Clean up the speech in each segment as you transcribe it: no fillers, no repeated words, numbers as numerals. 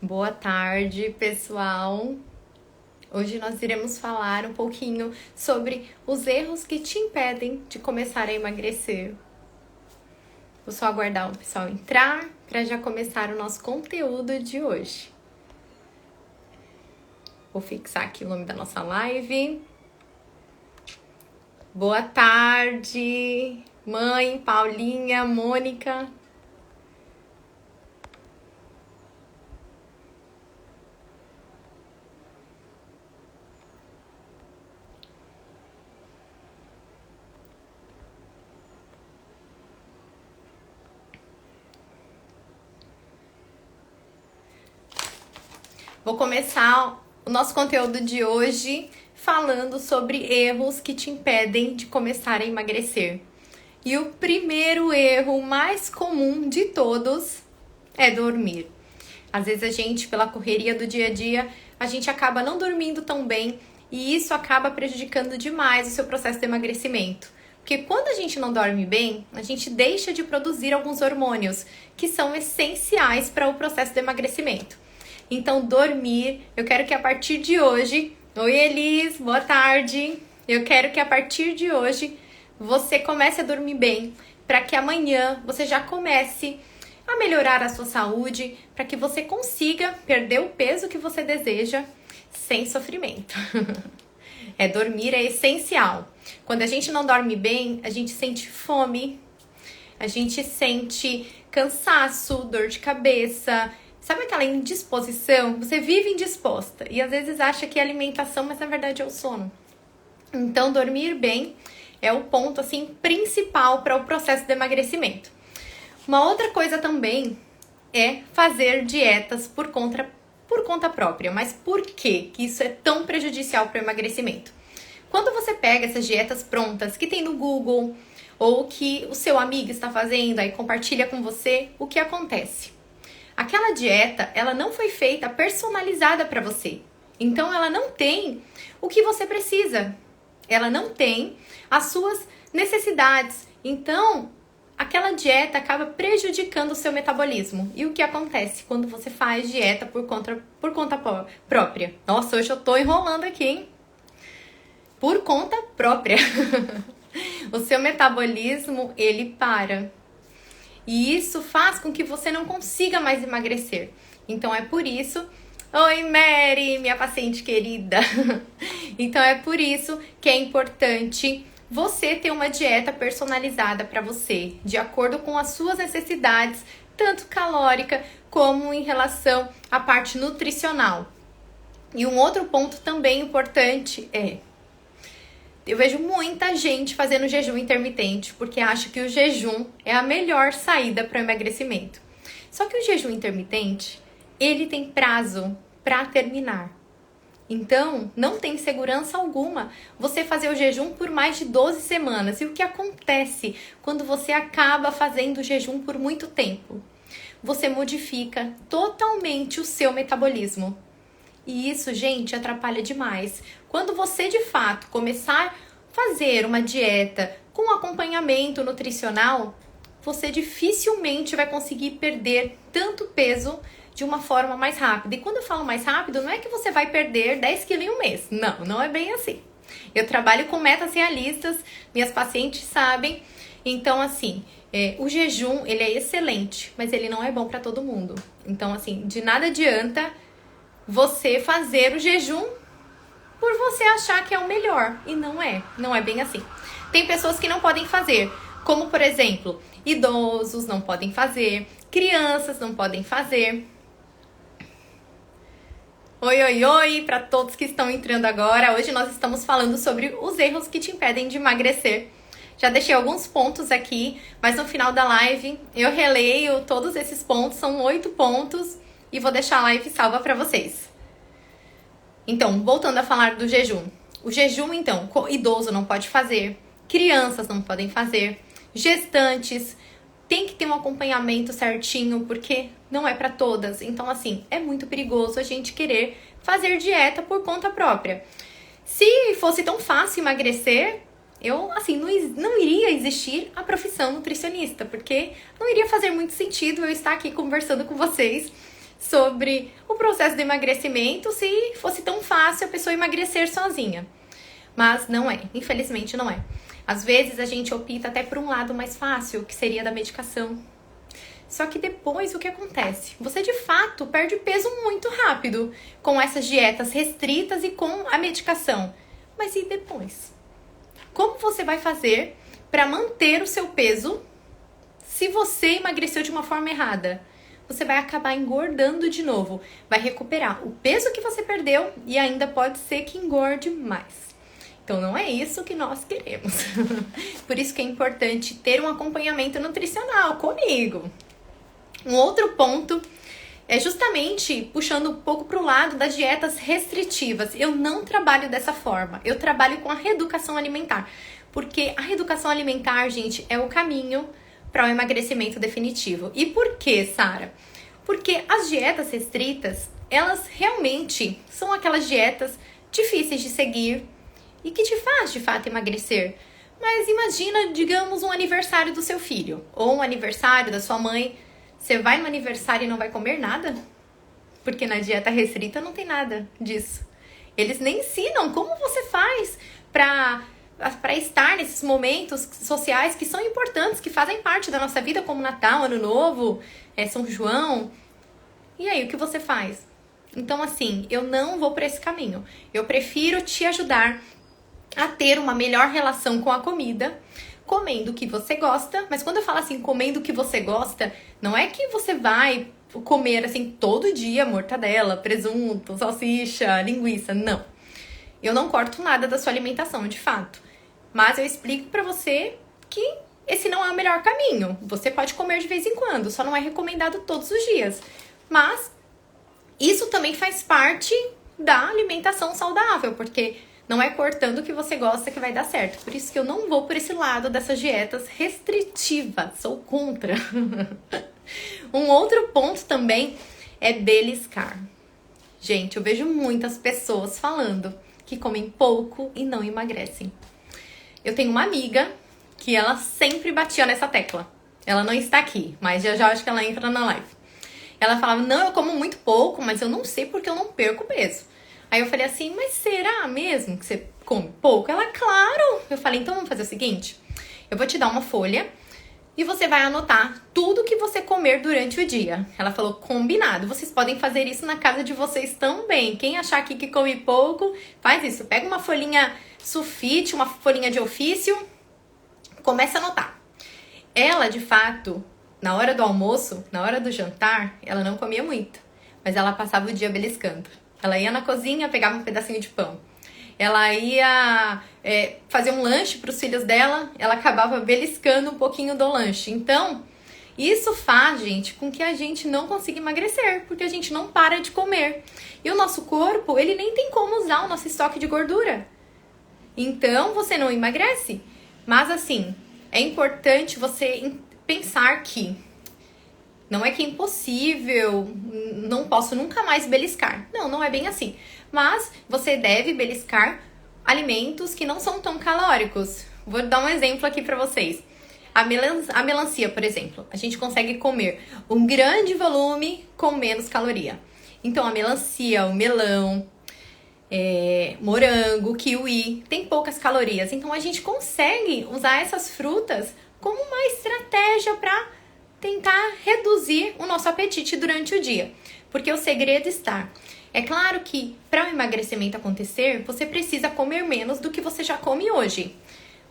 Boa tarde, pessoal! Hoje nós iremos falar um pouquinho sobre os erros que te impedem de começar a emagrecer. Vou só aguardar o pessoal entrar para já começar o nosso conteúdo de hoje. Vou fixar aqui o nome da nossa live. Boa tarde, mãe, Paulinha, Mônica. Vou começar o nosso conteúdo de hoje falando sobre erros que te impedem de começar a emagrecer. E o primeiro erro mais comum de todos é dormir. Às vezes a gente, pela correria do dia a dia, a gente acaba não dormindo tão bem e isso acaba prejudicando demais o seu processo de emagrecimento. Porque quando a gente não dorme bem, a gente deixa de produzir alguns hormônios que são essenciais para o processo de emagrecimento. Então, dormir, eu quero que a partir de hoje... Oi, Elis, boa tarde! Eu quero que a partir de hoje você comece a dormir bem, para que amanhã você já comece a melhorar a sua saúde, para que você consiga perder o peso que você deseja sem sofrimento. Dormir é essencial. Quando a gente não dorme bem, a gente sente fome, a gente sente cansaço, dor de cabeça... Sabe aquela indisposição? Você vive indisposta e às vezes acha que é alimentação, mas na verdade é o sono. Então, dormir bem é o ponto assim principal para o processo de emagrecimento. Uma outra coisa também é fazer dietas por conta própria. Mas por que isso é tão prejudicial para o emagrecimento? Quando você pega essas dietas prontas que tem no Google ou que o seu amigo está fazendo e compartilha com você, o que acontece? Aquela dieta, ela não foi feita personalizada para você. Então, ela não tem o que você precisa. Ela não tem as suas necessidades. Então, aquela dieta acaba prejudicando o seu metabolismo. E o que acontece quando você faz dieta por conta própria? Nossa, hoje eu tô enrolando aqui, hein? Por conta própria. O seu metabolismo, ele para. E isso faz com que você não consiga mais emagrecer. Então é por isso... Oi, Mary, minha paciente querida! Então é por isso que é importante você ter uma dieta personalizada para você, de acordo com as suas necessidades, tanto calórica como em relação à parte nutricional. E um outro ponto também importante eu vejo muita gente fazendo jejum intermitente porque acha que o jejum é a melhor saída para o emagrecimento. Só que o jejum intermitente, ele tem prazo para terminar. Então, não tem segurança alguma você fazer o jejum por mais de 12 semanas. E o que acontece quando você acaba fazendo o jejum por muito tempo? Você modifica totalmente o seu metabolismo. E isso, gente, atrapalha demais. Quando você, de fato, começar a fazer uma dieta com acompanhamento nutricional, você dificilmente vai conseguir perder tanto peso de uma forma mais rápida. E quando eu falo mais rápido, não é que você vai perder 10 quilos em um mês. Não, não é bem assim. Eu trabalho com metas realistas, minhas pacientes sabem. Então, assim, o jejum, ele é excelente, mas ele não é bom para todo mundo. Então, assim, de nada adianta você fazer o jejum por você achar que é o melhor. E não é bem assim. Tem pessoas que não podem fazer, como por exemplo, idosos não podem fazer, crianças não podem fazer. Oi, para todos que estão entrando agora. Hoje nós estamos falando sobre os erros que te impedem de emagrecer. Já deixei alguns pontos aqui, mas no final da live eu releio todos esses pontos, são 8 pontos. E vou deixar a live salva para vocês. Então, voltando a falar do jejum. O jejum, então, idoso não pode fazer, crianças não podem fazer, gestantes, tem que ter um acompanhamento certinho, porque não é para todas. Então, assim, é muito perigoso a gente querer fazer dieta por conta própria. Se fosse tão fácil emagrecer, não iria existir a profissão nutricionista, porque não iria fazer muito sentido eu estar aqui conversando com vocês sobre o processo do emagrecimento, se fosse tão fácil a pessoa emagrecer sozinha. Mas não é, infelizmente não é. Às vezes a gente opta até por um lado mais fácil, que seria da medicação. Só que depois o que acontece? Você de fato perde peso muito rápido com essas dietas restritas e com a medicação. Mas e depois? Como você vai fazer para manter o seu peso se você emagreceu de uma forma errada? Você vai acabar engordando de novo. Vai recuperar o peso que você perdeu e ainda pode ser que engorde mais. Então não é isso que nós queremos. Por isso que é importante ter um acompanhamento nutricional comigo. Um outro ponto é justamente puxando um pouco para o lado das dietas restritivas. Eu não trabalho dessa forma. Eu trabalho com a reeducação alimentar. Porque a reeducação alimentar, gente, é o caminho para o emagrecimento definitivo. E por quê, Sara? Porque as dietas restritas, elas realmente são aquelas dietas difíceis de seguir e que te faz, de fato, emagrecer. Mas imagina, digamos, um aniversário do seu filho ou um aniversário da sua mãe. Você vai no aniversário e não vai comer nada? Porque na dieta restrita não tem nada disso. Eles nem ensinam como você faz para estar nesses momentos sociais que são importantes, que fazem parte da nossa vida, como Natal, Ano Novo, São João. E aí, o que você faz? Então, assim, eu não vou por esse caminho. Eu prefiro te ajudar a ter uma melhor relação com a comida, comendo o que você gosta. Mas quando eu falo assim, comendo o que você gosta, não é que você vai comer assim todo dia mortadela, presunto, salsicha, linguiça, não. Eu não corto nada da sua alimentação, de fato. Mas eu explico pra você que esse não é o melhor caminho. Você pode comer de vez em quando, só não é recomendado todos os dias. Mas isso também faz parte da alimentação saudável, porque não é cortando o que você gosta que vai dar certo. Por isso que eu não vou por esse lado dessas dietas restritivas. Sou contra. Um outro ponto também é beliscar. Gente, eu vejo muitas pessoas falando que comem pouco e não emagrecem. Eu tenho uma amiga que ela sempre batia nessa tecla. Ela não está aqui, mas já acho que ela entra na live. Ela falava, não, eu como muito pouco, mas eu não sei porque eu não perco peso. Aí eu falei assim, mas será mesmo que você come pouco? Ela, claro! Eu falei, então vamos fazer o seguinte, eu vou te dar uma folha e você vai anotar tudo que você comer durante o dia. Ela falou, combinado, vocês podem fazer isso na casa de vocês também. Quem achar aqui que come pouco, faz isso. Pega uma folhinha sulfite, uma folhinha de ofício, começa a anotar. Ela, de fato, na hora do almoço, na hora do jantar, ela não comia muito, mas ela passava o dia beliscando. Ela ia na cozinha, pegava um pedacinho de pão. Ela ia fazer um lanche para os filhos dela, ela acabava beliscando um pouquinho do lanche. Então, isso faz, gente, com que a gente não consiga emagrecer, porque a gente não para de comer. E o nosso corpo, ele nem tem como usar o nosso estoque de gordura. Então, você não emagrece. Mas, assim, é importante você pensar que não é que é impossível, não posso nunca mais beliscar. Não, não é bem assim. Mas você deve beliscar alimentos que não são tão calóricos. Vou dar um exemplo aqui pra vocês. A melancia, por exemplo. A gente consegue comer um grande volume com menos caloria. Então, a melancia, o melão, morango, kiwi, tem poucas calorias. Então, a gente consegue usar essas frutas como uma estratégia para tentar reduzir o nosso apetite durante o dia. Porque o segredo está... É claro que para o emagrecimento acontecer, você precisa comer menos do que você já come hoje.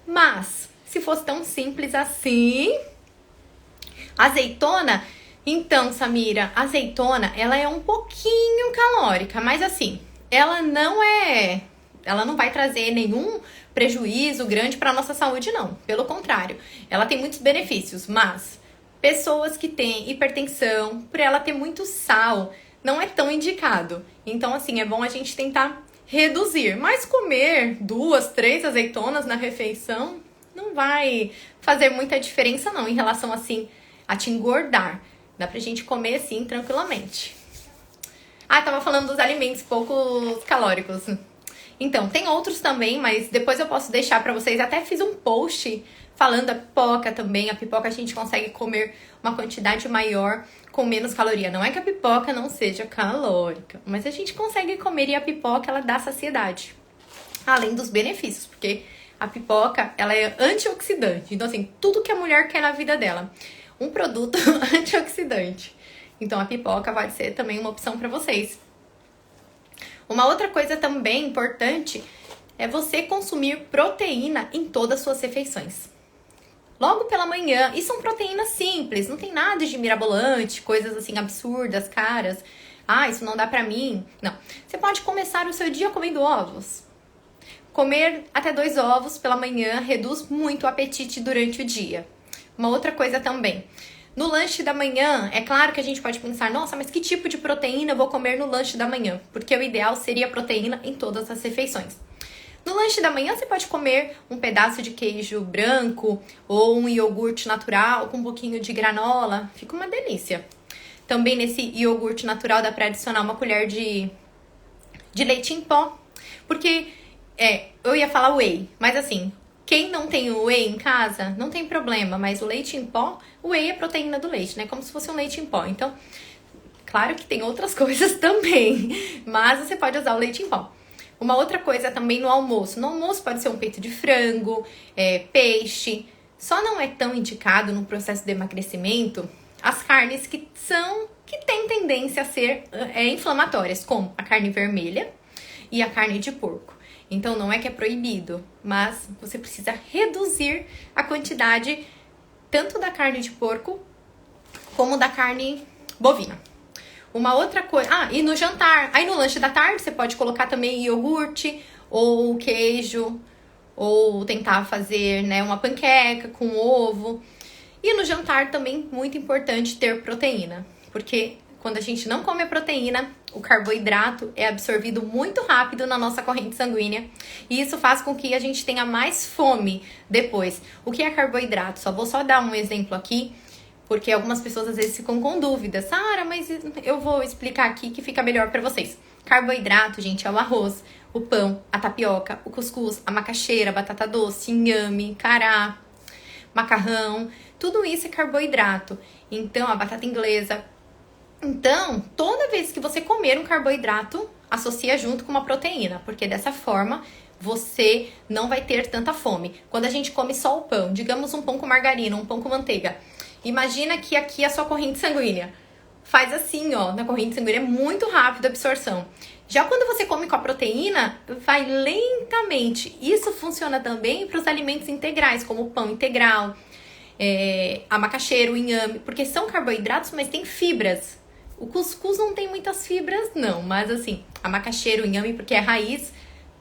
Mas, se fosse tão simples assim... Azeitona? Então, Samira, azeitona, ela é um pouquinho calórica, mas assim, ela não vai trazer nenhum prejuízo grande para a nossa saúde, não. Pelo contrário, ela tem muitos benefícios, mas... Pessoas que têm hipertensão, por ela ter muito sal, não é tão indicado. Então, assim, é bom a gente tentar reduzir. Mas comer 2, 3 azeitonas na refeição não vai fazer muita diferença, não, em relação, assim, a te engordar. Dá pra gente comer, assim, tranquilamente. Ah, tava falando dos alimentos pouco calóricos. Então, tem outros também, mas depois eu posso deixar pra vocês. Até fiz um post falando da pipoca também. A pipoca a gente consegue comer uma quantidade maior com menos caloria. Não é que a pipoca não seja calórica, mas a gente consegue comer e a pipoca, ela dá saciedade. Além dos benefícios, porque a pipoca, ela é antioxidante. Então, assim, tudo que a mulher quer na vida dela. Um produto antioxidante. Então, a pipoca pode ser também uma opção para vocês. Uma outra coisa também importante é você consumir proteína em todas as suas refeições. Logo pela manhã, e são proteínas simples, não tem nada de mirabolante, coisas assim absurdas, caras. Ah, isso não dá pra mim. Não. Você pode começar o seu dia comendo ovos. Comer até 2 ovos pela manhã reduz muito o apetite durante o dia. Uma outra coisa também. No lanche da manhã, é claro que a gente pode pensar, nossa, mas que tipo de proteína eu vou comer no lanche da manhã? Porque o ideal seria proteína em todas as refeições. No lanche da manhã, você pode comer um pedaço de queijo branco ou um iogurte natural com um pouquinho de granola. Fica uma delícia. Também nesse iogurte natural dá para adicionar uma colher de leite em pó. Porque, eu ia falar whey, mas assim, quem não tem o whey em casa, não tem problema. Mas o leite em pó, o whey é proteína do leite, né? Como se fosse um leite em pó. Então, claro que tem outras coisas também, mas você pode usar o leite em pó. Uma outra coisa também no almoço. No almoço pode ser um peito de frango, peixe. Só não é tão indicado no processo de emagrecimento as carnes que têm tendência a ser inflamatórias, como a carne vermelha e a carne de porco. Então não é que é proibido, mas você precisa reduzir a quantidade tanto da carne de porco como da carne bovina. Uma outra coisa... e no jantar. Aí no lanche da tarde você pode colocar também iogurte ou queijo. Ou tentar fazer, né, uma panqueca com ovo. E no jantar também muito importante ter proteína. Porque quando a gente não come a proteína, o carboidrato é absorvido muito rápido na nossa corrente sanguínea. E isso faz com que a gente tenha mais fome depois. O que é carboidrato? Vou dar um exemplo aqui. Porque algumas pessoas às vezes ficam com dúvidas. Sara, mas eu vou explicar aqui que fica melhor pra vocês. Carboidrato, gente, é o arroz, o pão, a tapioca, o cuscuz, a macaxeira, a batata doce, inhame, cará, macarrão. Tudo isso é carboidrato. Então, a batata inglesa. Então, toda vez que você comer um carboidrato, associa junto com uma proteína. Porque dessa forma, você não vai ter tanta fome. Quando a gente come só o pão, digamos um pão com margarina, um pão com manteiga. Imagina que aqui a sua corrente sanguínea faz assim, ó, na corrente sanguínea é muito rápido a absorção. Já quando você come com a proteína, vai lentamente. Isso funciona também para os alimentos integrais, como o pão integral, a macaxeira, o inhame, porque são carboidratos, mas tem fibras. O cuscuz não tem muitas fibras, não, mas assim, a macaxeira, o inhame, porque é raiz,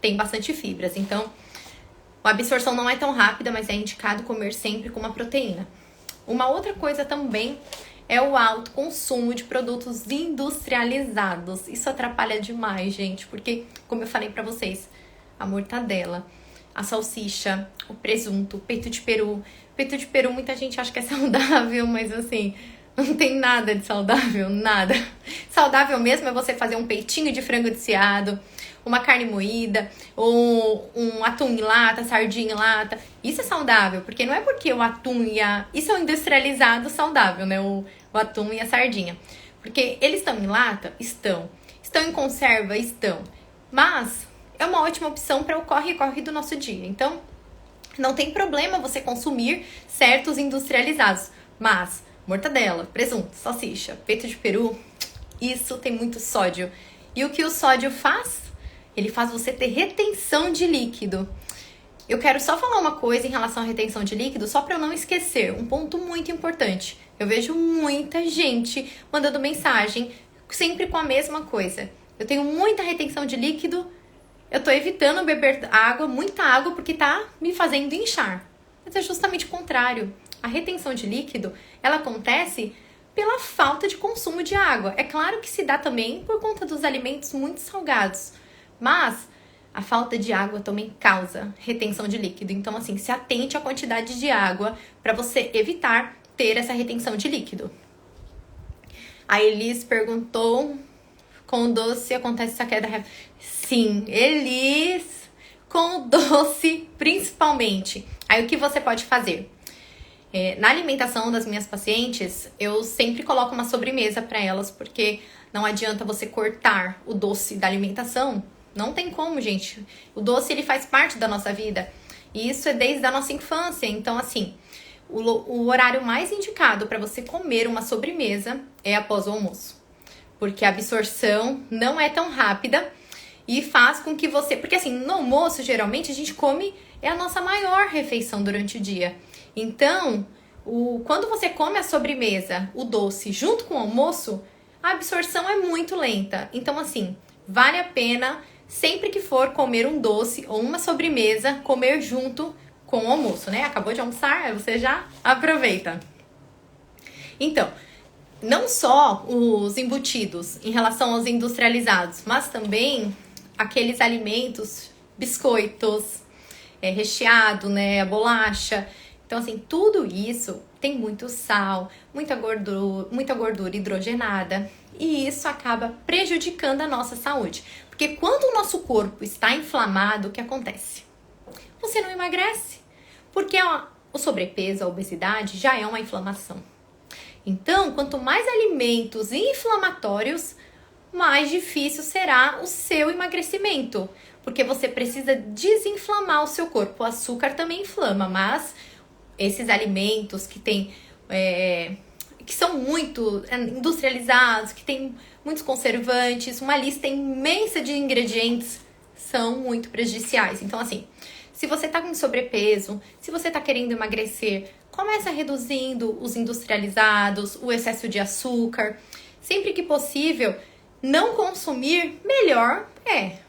tem bastante fibras. Então, a absorção não é tão rápida, mas é indicado comer sempre com uma proteína. Uma outra coisa também é o alto consumo de produtos industrializados. Isso atrapalha demais, gente, porque, como eu falei pra vocês, a mortadela, a salsicha, o presunto, o peito de peru. Peito de peru muita gente acha que é saudável, mas assim, não tem nada de saudável, nada. Saudável mesmo é você fazer um peitinho de frango desfiado, uma carne moída, ou um atum em lata, sardinha em lata. Isso é saudável, porque não é porque o atum isso é um industrializado saudável, né? O atum e a sardinha. Porque eles estão em lata? Estão. Estão em conserva? Estão. Mas é uma ótima opção para o corre-corre do nosso dia. Então, não tem problema você consumir certos industrializados. Mas mortadela, presunto, salsicha, peito de peru, isso tem muito sódio. E o que o sódio faz? Ele faz você ter retenção de líquido. Eu quero só falar uma coisa em relação à retenção de líquido, só para eu não esquecer. Um ponto muito importante. Eu vejo muita gente mandando mensagem, sempre com a mesma coisa. Eu tenho muita retenção de líquido, eu tô evitando beber água, muita água, porque tá me fazendo inchar. Mas é justamente o contrário. A retenção de líquido, ela acontece pela falta de consumo de água. É claro que se dá também por conta dos alimentos muito salgados. Mas a falta de água também causa retenção de líquido. Então, assim, se atente à quantidade de água para você evitar ter essa retenção de líquido. A Elis perguntou, com doce acontece essa queda? Sim, Elis, com doce principalmente. Aí o que você pode fazer? Na alimentação das minhas pacientes, eu sempre coloco uma sobremesa para elas, porque não adianta você cortar o doce da alimentação. Não tem como, gente. O doce, ele faz parte da nossa vida. E isso é desde a nossa infância. Então, assim, o horário mais indicado para você comer uma sobremesa é após o almoço. Porque a absorção não é tão rápida e faz com que você... Porque, assim, no almoço, geralmente, a gente come... É a nossa maior refeição durante o dia. Então, quando você come a sobremesa, o doce, junto com o almoço, a absorção é muito lenta. Então, assim, vale a pena, sempre que for comer um doce ou uma sobremesa, comer junto com o almoço, né? Acabou de almoçar, você já aproveita. Então, não só os embutidos em relação aos industrializados, mas também aqueles alimentos, biscoitos, recheado, né, a bolacha. Então, assim, tudo isso tem muito sal, muita gordura hidrogenada, e isso acaba prejudicando a nossa saúde. Porque quando o nosso corpo está inflamado, o que acontece? Você não emagrece, porque o sobrepeso, a obesidade, já é uma inflamação. Então, quanto mais alimentos inflamatórios, mais difícil será o seu emagrecimento, porque você precisa desinflamar o seu corpo. O açúcar também inflama, mas esses alimentos que que são muito industrializados, que tem muitos conservantes, uma lista imensa de ingredientes, são muito prejudiciais. Então, assim, se você tá com sobrepeso, se você tá querendo emagrecer, começa reduzindo os industrializados, o excesso de açúcar. Sempre que possível, não consumir, melhor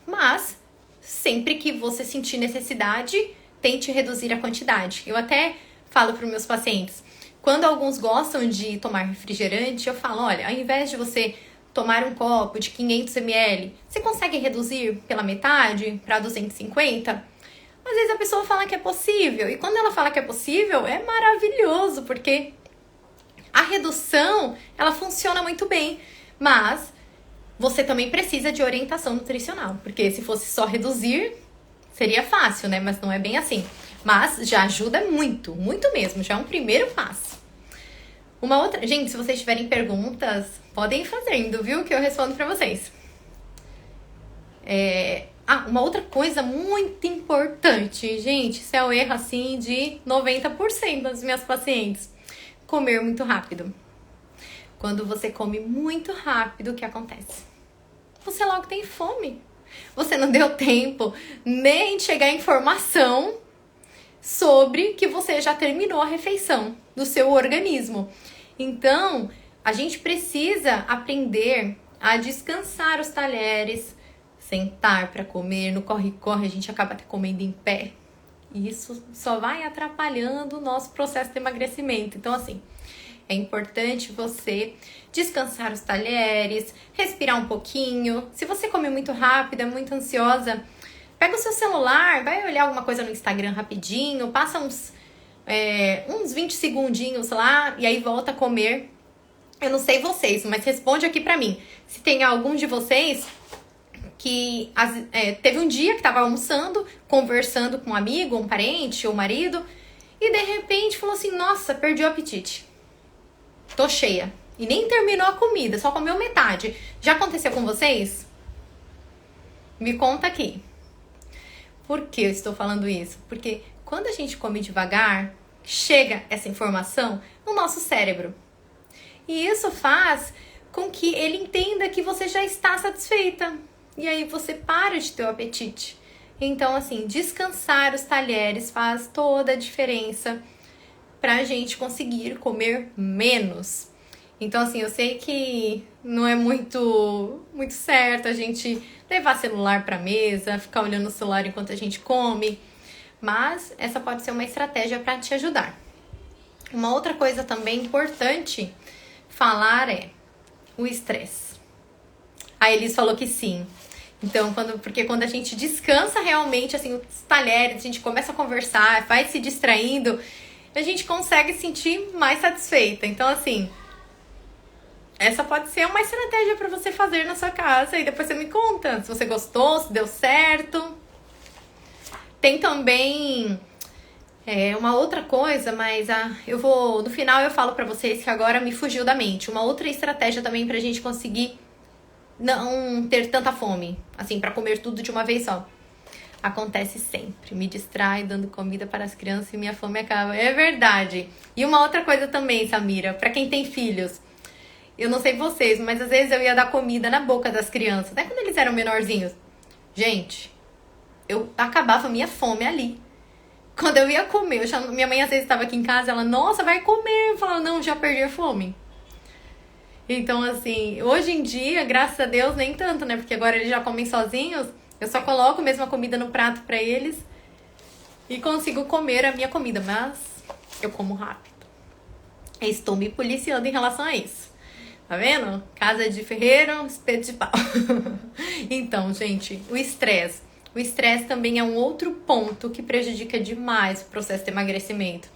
mas sempre que você sentir necessidade, tente reduzir a quantidade. Eu até falo para os meus pacientes, quando alguns gostam de tomar refrigerante, eu falo, olha, ao invés de você tomar um copo de 500 ml, você consegue reduzir pela metade para 250? Às vezes a pessoa fala que é possível, e quando ela fala que é possível, é maravilhoso, porque a redução, ela funciona muito bem, mas você também precisa de orientação nutricional, porque se fosse só reduzir, seria fácil, né? Mas não é bem assim. Mas já ajuda muito, muito mesmo, já é um primeiro passo. Uma outra... Gente, se vocês tiverem perguntas, podem ir fazendo, viu? Que eu respondo pra vocês. Uma outra coisa muito importante, gente, isso é o erro, assim, de 90% das minhas pacientes. Comer muito rápido. Quando você come muito rápido, o que acontece? Você logo tem fome. Você não deu tempo nem de chegar a informação sobre que você já terminou a refeição do seu organismo. Então, a gente precisa aprender a descansar os talheres, sentar para comer, no corre-corre a gente acaba até comendo em pé. E isso só vai atrapalhando o nosso processo de emagrecimento. Então, assim, é importante você descansar os talheres, respirar um pouquinho. Se você come muito rápido, é muito ansiosa, pega o seu celular, vai olhar alguma coisa no Instagram rapidinho, passa uns 20 segundinhos lá e aí volta a comer. Eu não sei vocês, mas responde aqui pra mim. Se tem algum de vocês que teve um dia que tava almoçando, conversando com um amigo, um parente ou marido, e de repente falou assim, nossa, perdi o apetite. Tô cheia. E nem terminou a comida, só comeu metade. Já aconteceu com vocês? Me conta aqui. Por que eu estou falando isso? Porque quando a gente come devagar, chega essa informação no nosso cérebro. E isso faz com que ele entenda que você já está satisfeita. E aí você para de ter o apetite. Então, assim, descansar os talheres faz toda a diferença pra gente conseguir comer menos. Então, assim, eu sei que não é muito certo a gente levar celular pra mesa, ficar olhando o celular enquanto a gente come, mas essa pode ser uma estratégia para te ajudar. Uma outra coisa também importante falar é o estresse. A Elis falou que sim. Então, porque quando a gente descansa realmente, assim, os talheres, a gente começa a conversar, vai se distraindo, a gente consegue se sentir mais satisfeita. Então, assim, essa pode ser uma estratégia para você fazer na sua casa e depois você me conta se você gostou, se deu certo. Tem também Uma outra coisa, mas no final eu falo pra vocês que agora me fugiu da mente. Uma outra estratégia também pra gente conseguir não ter tanta fome, assim, pra comer tudo de uma vez só. Acontece sempre, me distrai dando comida para as crianças e minha fome acaba. É verdade. E uma outra coisa também, Samira, pra quem tem filhos. Eu não sei vocês, mas às vezes eu ia dar comida na boca das crianças, até quando eles eram menorzinhos. Gente, eu acabava minha fome ali. Quando eu ia comer, minha mãe às vezes estava aqui em casa, ela, nossa, vai comer. Eu falava, não, já perdi a fome. Então, assim, hoje em dia, graças a Deus, nem tanto, né? Porque agora eles já comem sozinhos. Eu só coloco mesmo a comida no prato pra eles e consigo comer a minha comida, mas eu como rápido. Estou me policiando em relação a isso. Tá vendo? Casa de ferreiro, espeto de pau. Então, gente, o estresse. O estresse também é um outro ponto que prejudica demais o processo de emagrecimento.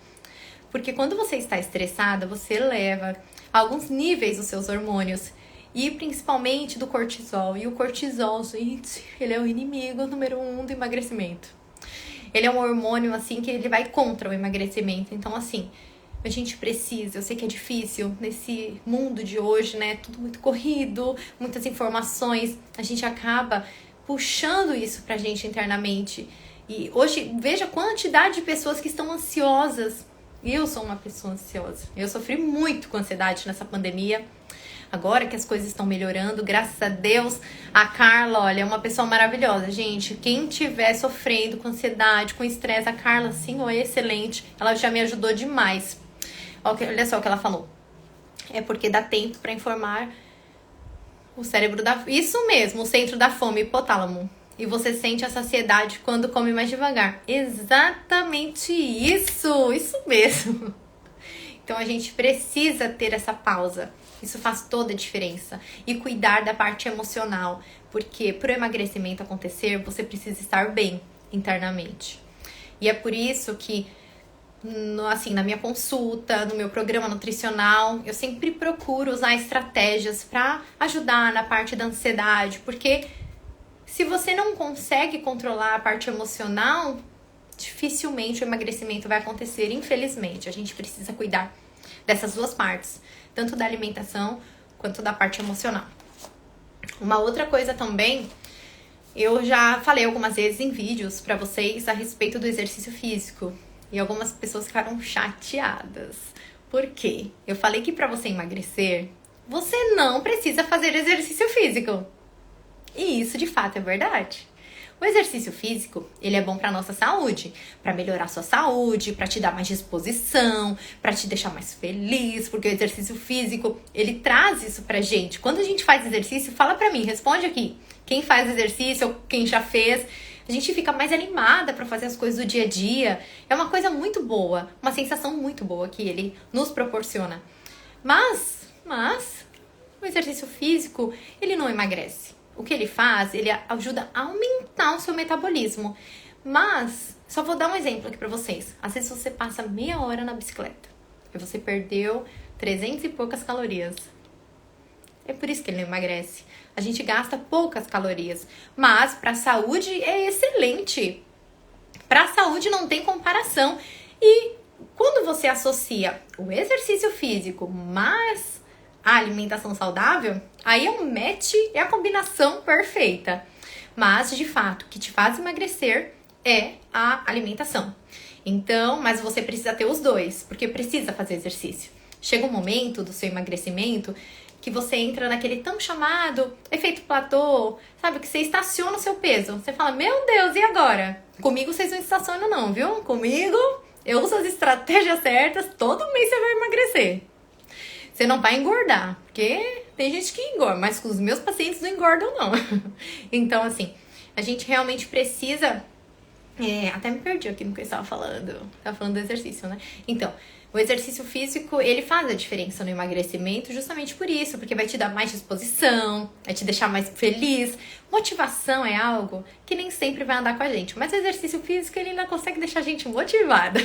Porque quando você está estressada, você eleva a alguns níveis os seus hormônios. E principalmente do cortisol. E o cortisol, gente, ele é o inimigo número 1 do emagrecimento. Ele é um hormônio, assim, que ele vai contra o emagrecimento. Então, assim, a gente precisa, eu sei que é difícil nesse mundo de hoje, né? Tudo muito corrido, muitas informações. A gente acaba puxando isso pra gente internamente. E hoje, veja a quantidade de pessoas que estão ansiosas. Eu sou uma pessoa ansiosa. Eu sofri muito com ansiedade nessa pandemia. Agora que as coisas estão melhorando, graças a Deus, a Carla, olha, é uma pessoa maravilhosa, gente. Quem tiver sofrendo com ansiedade, com estresse, a Carla, sim, é excelente. Ela já me ajudou demais. Olha só o que ela falou. É porque dá tempo para informar o cérebro da... Isso mesmo, o centro da fome, hipotálamo. E você sente a saciedade quando come mais devagar. Exatamente isso! Isso mesmo. Então a gente precisa ter essa pausa. Isso faz toda a diferença. E cuidar da parte emocional. Porque para o emagrecimento acontecer, você precisa estar bem internamente. E é por isso que, na minha consulta, no meu programa nutricional, eu sempre procuro usar estratégias para ajudar na parte da ansiedade. Porque se você não consegue controlar a parte emocional, dificilmente o emagrecimento vai acontecer, infelizmente. A gente precisa cuidar dessas duas partes, tanto da alimentação quanto da parte emocional. Uma outra coisa também, eu já falei algumas vezes em vídeos pra vocês a respeito do exercício físico. E algumas pessoas ficaram chateadas. Por quê? Eu falei que pra você emagrecer, você não precisa fazer exercício físico. E isso de fato é verdade. O exercício físico, ele é bom para nossa saúde, para melhorar a sua saúde, para te dar mais disposição, para te deixar mais feliz, porque o exercício físico, ele traz isso pra gente. Quando a gente faz exercício, fala pra mim, responde aqui. Quem faz exercício ou quem já fez, a gente fica mais animada para fazer as coisas do dia a dia. É uma coisa muito boa, uma sensação muito boa que ele nos proporciona. Mas o exercício físico, ele não emagrece. O que ele faz, ele ajuda a aumentar o seu metabolismo. Mas, só vou dar um exemplo aqui pra vocês. Às vezes você passa meia hora na bicicleta e você perdeu 300 e poucas calorias. É por isso que ele não emagrece. A gente gasta poucas calorias. Mas, pra saúde, é excelente. Pra saúde não tem comparação. E quando você associa o exercício físico mais a alimentação saudável, aí é um match, é a combinação perfeita. Mas, de fato, o que te faz emagrecer é a alimentação. Então, mas você precisa ter os dois, porque precisa fazer exercício. Chega um momento do seu emagrecimento que você entra naquele tão chamado efeito platô, sabe? Que você estaciona o seu peso. Você fala, meu Deus, e agora? Comigo vocês não estacionam não, viu? Comigo, eu uso as estratégias certas, todo mês você vai emagrecer. Você não vai engordar, porque tem gente que engorda, mas com os meus pacientes não engordam, não. Então, assim, a gente realmente precisa... até me perdi aqui no que eu estava falando. Estava falando do exercício, né? Então, o exercício físico, ele faz a diferença no emagrecimento justamente por isso, porque vai te dar mais disposição, vai te deixar mais feliz. Motivação é algo que nem sempre vai andar com a gente, mas o exercício físico, ele ainda consegue deixar a gente motivada.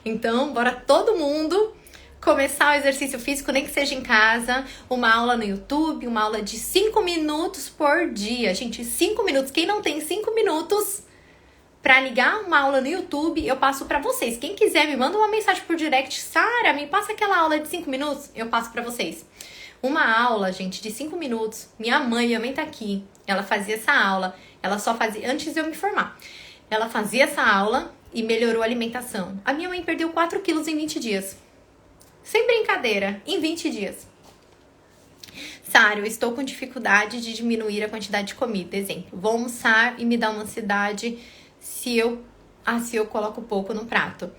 Então, bora todo mundo começar o exercício físico, nem que seja em casa, uma aula no YouTube, uma aula de 5 minutos por dia. Gente, 5 minutos. Quem não tem 5 minutos para ligar uma aula no YouTube, eu passo para vocês. Quem quiser, me manda uma mensagem por direct. Sara, me passa aquela aula de 5 minutos, eu passo para vocês. Uma aula, gente, de 5 minutos. Minha mãe tá aqui. Ela fazia essa aula. Ela só fazia, antes de eu me formar. Ela fazia essa aula e melhorou a alimentação. A minha mãe perdeu 4 quilos em 20 dias. Sem brincadeira, em 20 dias. Sara, eu estou com dificuldade de diminuir a quantidade de comida. Exemplo, vou almoçar e me dá uma ansiedade se eu coloco pouco no prato.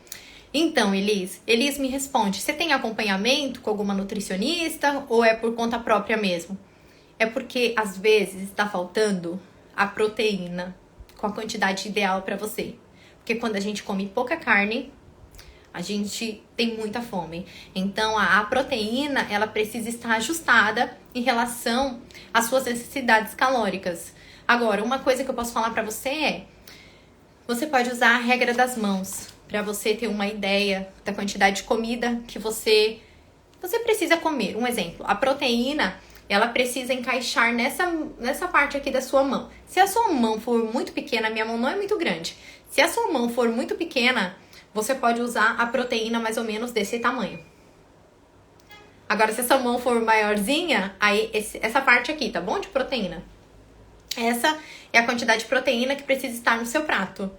Então, Elis me responde, você tem acompanhamento com alguma nutricionista ou é por conta própria mesmo? É porque, às vezes, está faltando a proteína com a quantidade ideal para você. Porque quando a gente come pouca carne, a gente tem muita fome. Então, a proteína, ela precisa estar ajustada em relação às suas necessidades calóricas. Agora, uma coisa que eu posso falar para você é, você pode usar a regra das mãos para você ter uma ideia da quantidade de comida que você precisa comer. Um exemplo, a proteína, ela precisa encaixar nessa parte aqui da sua mão. Se a sua mão for muito pequena, minha mão não é muito grande. Se a sua mão for muito pequena, você pode usar a proteína mais ou menos desse tamanho. Agora, se a sua mão for maiorzinha, aí essa parte aqui, tá bom? De proteína. Essa é a quantidade de proteína que precisa estar no seu prato.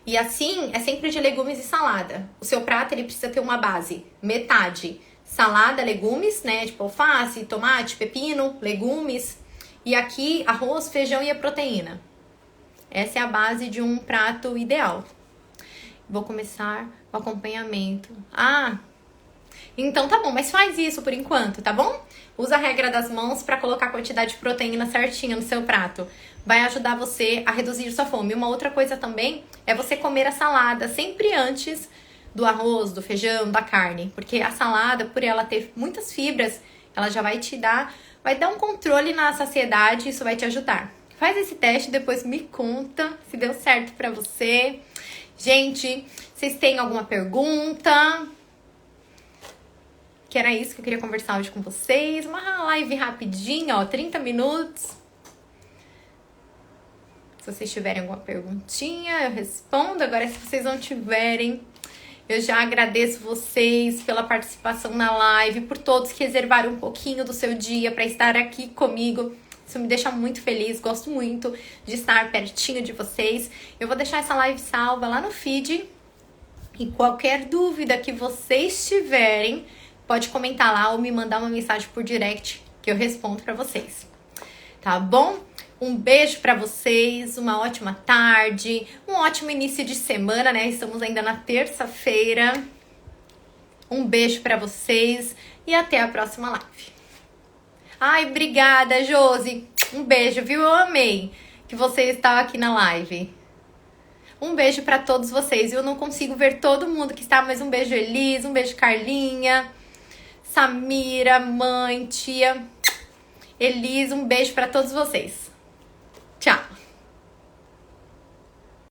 E assim, é sempre de legumes e salada. O seu prato, ele precisa ter uma base. Metade salada, legumes, né? Tipo alface, tomate, pepino, legumes. E aqui, arroz, feijão e a proteína. Essa é a base de um prato ideal. Vou começar o acompanhamento. Então tá bom, mas faz isso por enquanto, tá bom? Usa a regra das mãos para colocar a quantidade de proteína certinha no seu prato. Vai ajudar você a reduzir sua fome. Uma outra coisa também é você comer a salada sempre antes do arroz, do feijão, da carne. Porque a salada, por ela ter muitas fibras, ela já vai dar um controle na saciedade e isso vai te ajudar. Faz esse teste, depois me conta se deu certo pra você. Gente, vocês têm alguma pergunta? Que era isso que eu queria conversar hoje com vocês. Uma live rapidinha, 30 minutos. Se vocês tiverem alguma perguntinha, eu respondo. Agora, se vocês não tiverem, eu já agradeço vocês pela participação na live, por todos que reservaram um pouquinho do seu dia para estar aqui comigo. Isso me deixa muito feliz, gosto muito de estar pertinho de vocês. Eu vou deixar essa live salva lá no feed. E qualquer dúvida que vocês tiverem, pode comentar lá ou me mandar uma mensagem por direct que eu respondo pra vocês. Tá bom? Um beijo pra vocês, uma ótima tarde, um ótimo início de semana, né? Estamos ainda na terça-feira. Um beijo pra vocês e até a próxima live. Ai, obrigada, Josi. Um beijo, viu? Eu amei que você estava aqui na live. Um beijo pra todos vocês. Eu não consigo ver todo mundo que está, mas um beijo, Elis, um beijo, Carlinha, Samira, mãe, tia, Elis, um beijo pra todos vocês.